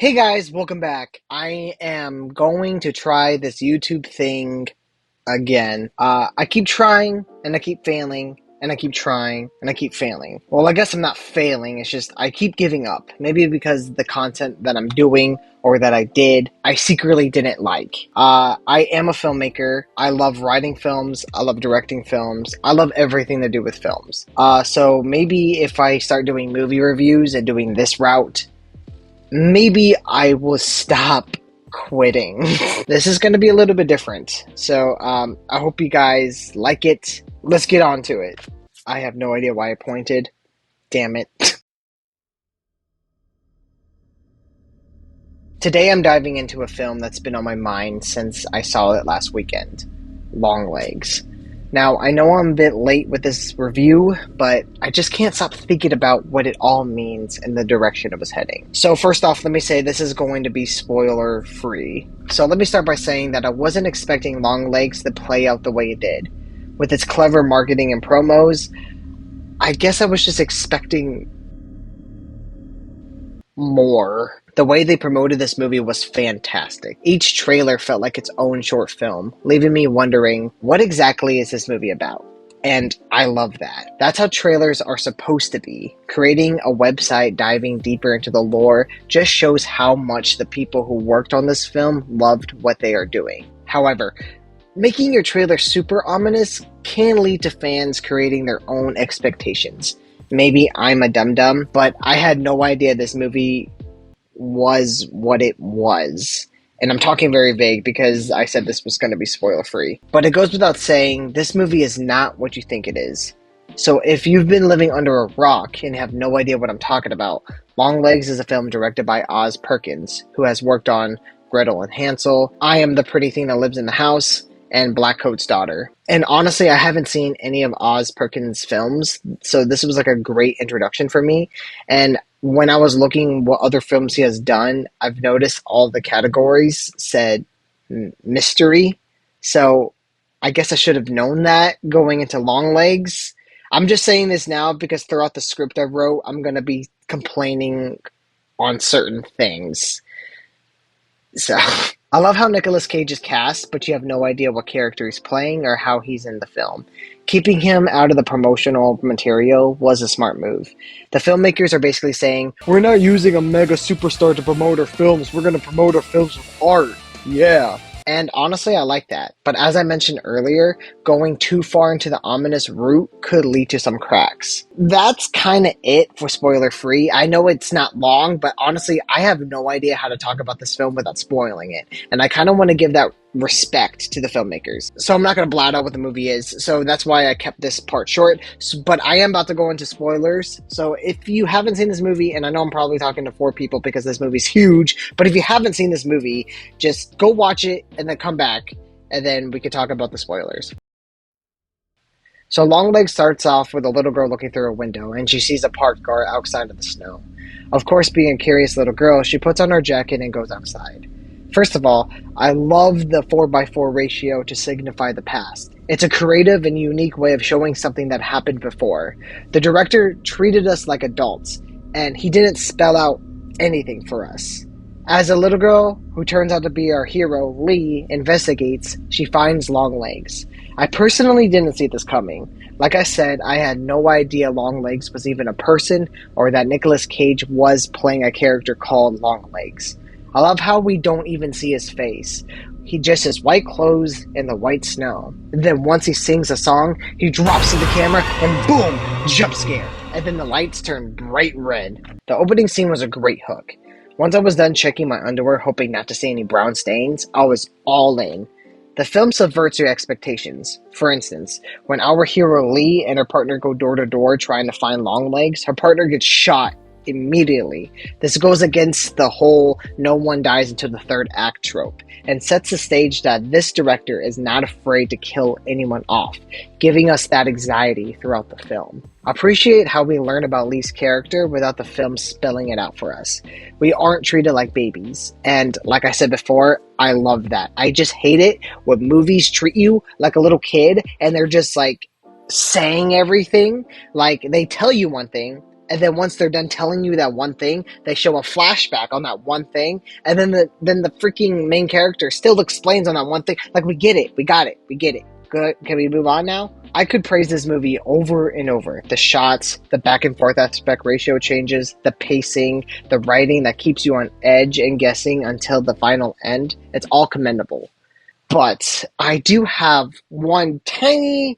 Hey guys, welcome back. I am going to try this YouTube thing again. I keep trying and I keep failing and I keep trying and I keep failing. Well, I guess I'm not failing, it's just I keep giving up. Maybe because the content that I'm doing or that I did, I secretly didn't like. I am a filmmaker. I love writing films. I love directing films. I love everything to do with films. So maybe if I start doing movie reviews and doing this route, maybe I will stop quitting. This is going to be a little bit different. So I hope you guys like it. Let's get on to it. I have no idea why I pointed. Damn it. Today I'm diving into a film that's been on my mind since I saw it last weekend. Longlegs. Now, I know I'm a bit late with this review, but I just can't stop thinking about what it all means and the direction it was heading. So first off, let me say this is going to be spoiler free. So let me start by saying that I wasn't expecting Longlegs to play out the way it did. With its clever marketing and promos, I guess I was just expecting more. The way they promoted this movie was fantastic. Each trailer felt like its own short film, leaving me wondering, what exactly is this movie about? And I love that. That's how trailers are supposed to be. Creating a website diving deeper into the lore just shows how much the people who worked on this film loved what they are doing. However, making your trailer super ominous can lead to fans creating their own expectations. Maybe I'm a dum-dum, but I had no idea this movie was what it was. And I'm talking very vague because I said this was going to be spoiler free. But it goes without saying, this movie is not what you think it is. So if you've been living under a rock and have no idea what I'm talking about, Longlegs is a film directed by Perkins, who has worked on Gretel and Hansel, I Am the Pretty Thing That Lives in the House, and Blackcoat's Daughter. And honestly, I haven't seen any of Perkins' films, so this was like a great introduction for me. And when I was looking what other films he has done, I've noticed all the categories said mystery. So I guess I should have known that going into Longlegs. I'm just saying this now because throughout the script I wrote, I'm going to be complaining on certain things. So I love how Nicolas Cage is cast, but you have no idea what character he's playing or how he's in the film. Keeping him out of the promotional material was a smart move. The filmmakers are basically saying, we're not using a mega superstar to promote our films, we're going to promote our films with art. Yeah. And honestly, I like that. But as I mentioned earlier, going too far into the ominous route could lead to some cracks. That's kind of it for spoiler free. I know it's not long, but honestly, I have no idea how to talk about this film without spoiling it. And I kind of want to give that respect to the filmmakers. So I'm not going to blot out what the movie is. So that's why I kept this part short. But I am about to go into spoilers. So if you haven't seen this movie, and I know I'm probably talking to 4 people because this movie's huge, but if you haven't seen this movie, just go watch it and then come back and then we can talk about the spoilers. So Longlegs starts off with a little girl looking through a window and she sees a parked car outside of the snow. Of course, being a curious little girl, she puts on her jacket and goes outside. First of all, I love the 4:4 ratio to signify the past. It's a creative and unique way of showing something that happened before. The director treated us like adults, and he didn't spell out anything for us. As a little girl, who turns out to be our hero, Lee, investigates, she finds Longlegs. I personally didn't see this coming. Like I said, I had no idea Longlegs was even a person or that Nicolas Cage was playing a character called Longlegs. I love how we don't even see his face. He just has white clothes in the white snow. And then once he sings a song, he drops to the camera and boom, jump scare. And then the lights turn bright red. The opening scene was a great hook. Once I was done checking my underwear, hoping not to see any brown stains, I was all in. The film subverts your expectations. For instance, when our hero Lee and her partner go door to door trying to find Longlegs, her partner gets shot immediately. This goes against the whole no one dies until the third act trope and sets the stage that this director is not afraid to kill anyone off, giving us that anxiety throughout the film. I appreciate how we learn about Lee's character without the film spelling it out for us. We aren't treated like babies, and like I said before, I love that. I just hate it when movies treat you like a little kid and they're just like saying everything, like they tell you one thing, and then once they're done telling you that one thing, they show a flashback on that one thing, and then the freaking main character still explains on that one thing. Like, we get it, we got it, we get it. Good. Can we move on now? I could praise this movie over and over. The shots, the back and forth aspect ratio changes, the pacing, the writing that keeps you on edge and guessing until the final end. It's all commendable. But I do have one tiny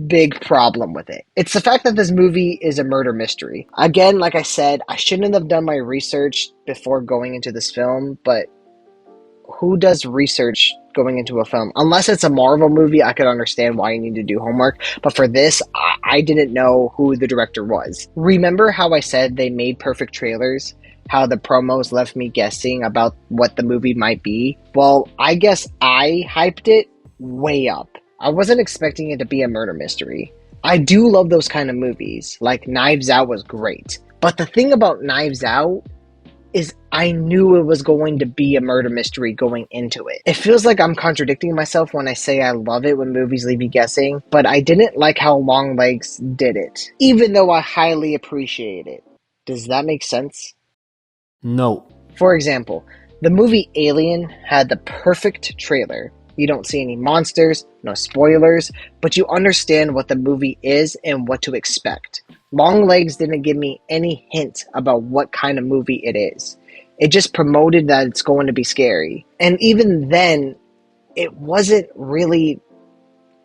big problem with it. It's the fact that this movie is a murder mystery. Again, like I said, I shouldn't have done my research before going into this film, but who does research going into a film? Unless it's a Marvel movie, I could understand why you need to do homework. But for this, I didn't know who the director was. Remember how I said they made perfect trailers? How the promos left me guessing about what the movie might be? Well, I guess I hyped it way up. I wasn't expecting it to be a murder mystery. I do love those kind of movies. Like, Knives Out was great. But the thing about Knives Out is I knew it was going to be a murder mystery going into it. It feels like I'm contradicting myself when I say I love it when movies leave me guessing, but I didn't like how Longlegs did it, even though I highly appreciate it. Does that make sense? No. For example, the movie Alien had the perfect trailer. You don't see any monsters, no spoilers, but you understand what the movie is and what to expect. Longlegs didn't give me any hint about what kind of movie it is. It just promoted that it's going to be scary. And even then, it wasn't really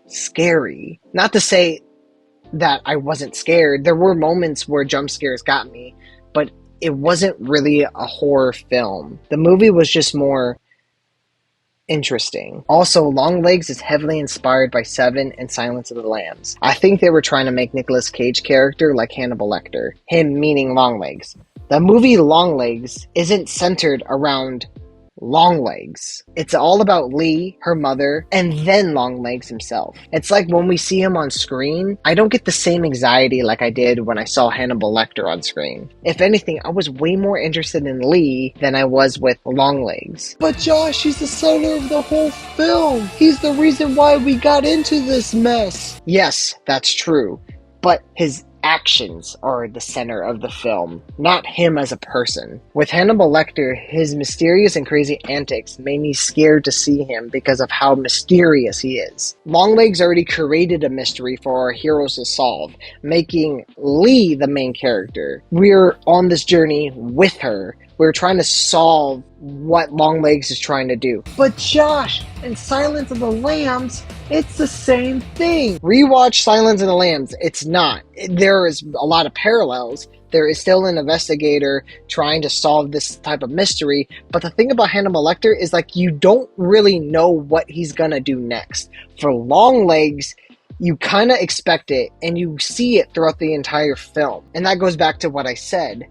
scary. Not to say that I wasn't scared. There were moments where jump scares got me, but it wasn't really a horror film. The movie was just more interesting. Also, Longlegs is heavily inspired by Seven and Silence of the Lambs. I think they were trying to make Nicolas Cage character like Hannibal Lecter. Him meaning Longlegs. The movie Longlegs isn't centered around Longlegs. It's all about Lee, her mother, and then Longlegs himself. It's like when we see him on screen, I don't get the same anxiety like I did when I saw Hannibal Lecter on screen. If anything, I was way more interested in Lee than I was with Longlegs. But Josh, he's the center of the whole film. He's the reason why we got into this mess. Yes, that's true. But his actions are the center of the film, not him as a person. With Hannibal Lecter, his mysterious and crazy antics made me scared to see him because of how mysterious he is. Longlegs already created a mystery for our heroes to solve, making Lee the main character. We're on this journey with her. We're trying to solve what Longlegs is trying to do. But Josh, in Silence of the Lambs, it's the same thing. Rewatch Silence of the Lambs. It's not. There is a lot of parallels. There is still an investigator trying to solve this type of mystery. But the thing about Hannibal Lecter is, like, you don't really know what he's gonna do next. For Longlegs, you kind of expect it, and you see it throughout the entire film. And that goes back to what I said.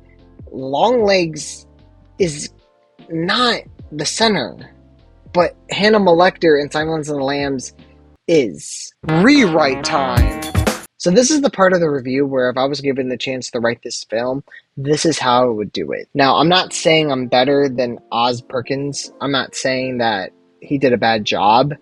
Longlegs is not the center, but Hannibal Lecter in Silence of the Lambs is. Rewrite time! So this is the part of the review where if I was given the chance to write this film, this is how I would do it. Now, I'm not saying I'm better than Perkins. I'm not saying that he did a bad job.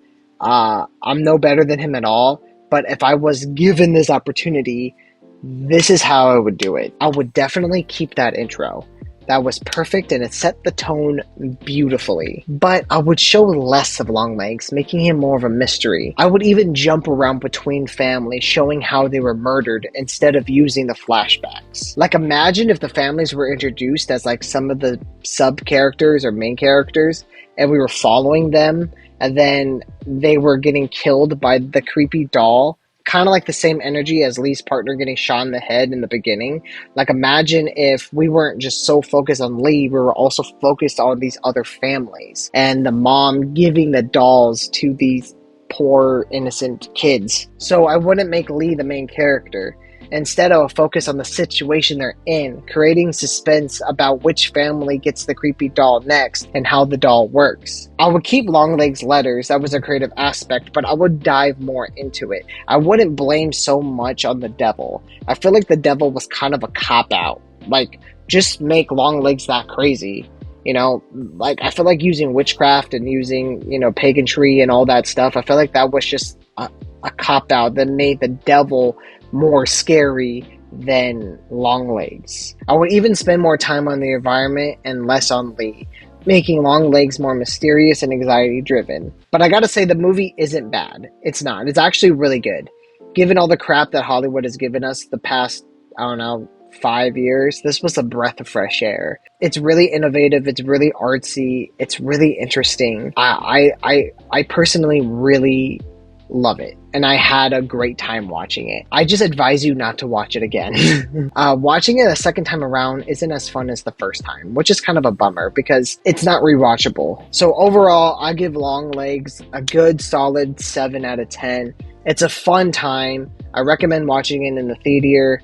I'm no better than him at all, but if I was given this opportunity, this is how I would do it. I would definitely keep that intro. That was perfect and it set the tone beautifully. But I would show less of Longlegs, making him more of a mystery. I would even jump around between families, showing how they were murdered instead of using the flashbacks. Like, imagine if the families were introduced as like some of the sub-characters or main characters, and we were following them, and then they were getting killed by the creepy doll. Kind of like the same energy as Lee's partner getting shot in the head in the beginning. Like, imagine if we weren't just so focused on Lee, we were also focused on these other families. And the mom giving the dolls to these poor, innocent kids. So I wouldn't make Lee the main character. Instead, I would focus on the situation they're in, creating suspense about which family gets the creepy doll next and how the doll works. I would keep Longlegs' letters, that was a creative aspect, but I would dive more into it. I wouldn't blame so much on the devil. I feel like the devil was kind of a cop-out. Like, just make Longlegs that crazy. You know, like, I feel like using witchcraft and using, paganry and all that stuff, I feel like that was just a cop-out that made the devil more scary than Long Legs. I would even spend more time on the environment and less on Lee, making Long Legs more mysterious and anxiety driven. But I gotta say, the movie isn't bad. It's not. It's actually really good. Given all the crap that Hollywood has given us the past, I don't know, 5 years, this was a breath of fresh air. It's really innovative, it's really artsy, it's really interesting. I personally really love it, and I had a great time watching it. I just advise you not to watch it again. Watching it a second time around isn't as fun as the first time, which is kind of a bummer because it's not rewatchable. So overall, I give Long Legs a good solid 7 out of 10. It's a fun time. I recommend watching it in the theater.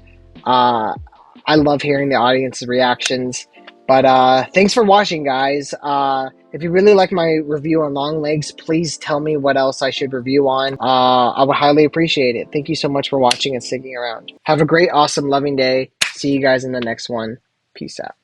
I love hearing the audience's reactions. But thanks for watching, guys. If you really like my review on Long Legs, please tell me what else I should review on. I would highly appreciate it. Thank you so much for watching and sticking around. Have a great, awesome, loving day. See you guys in the next one. Peace out.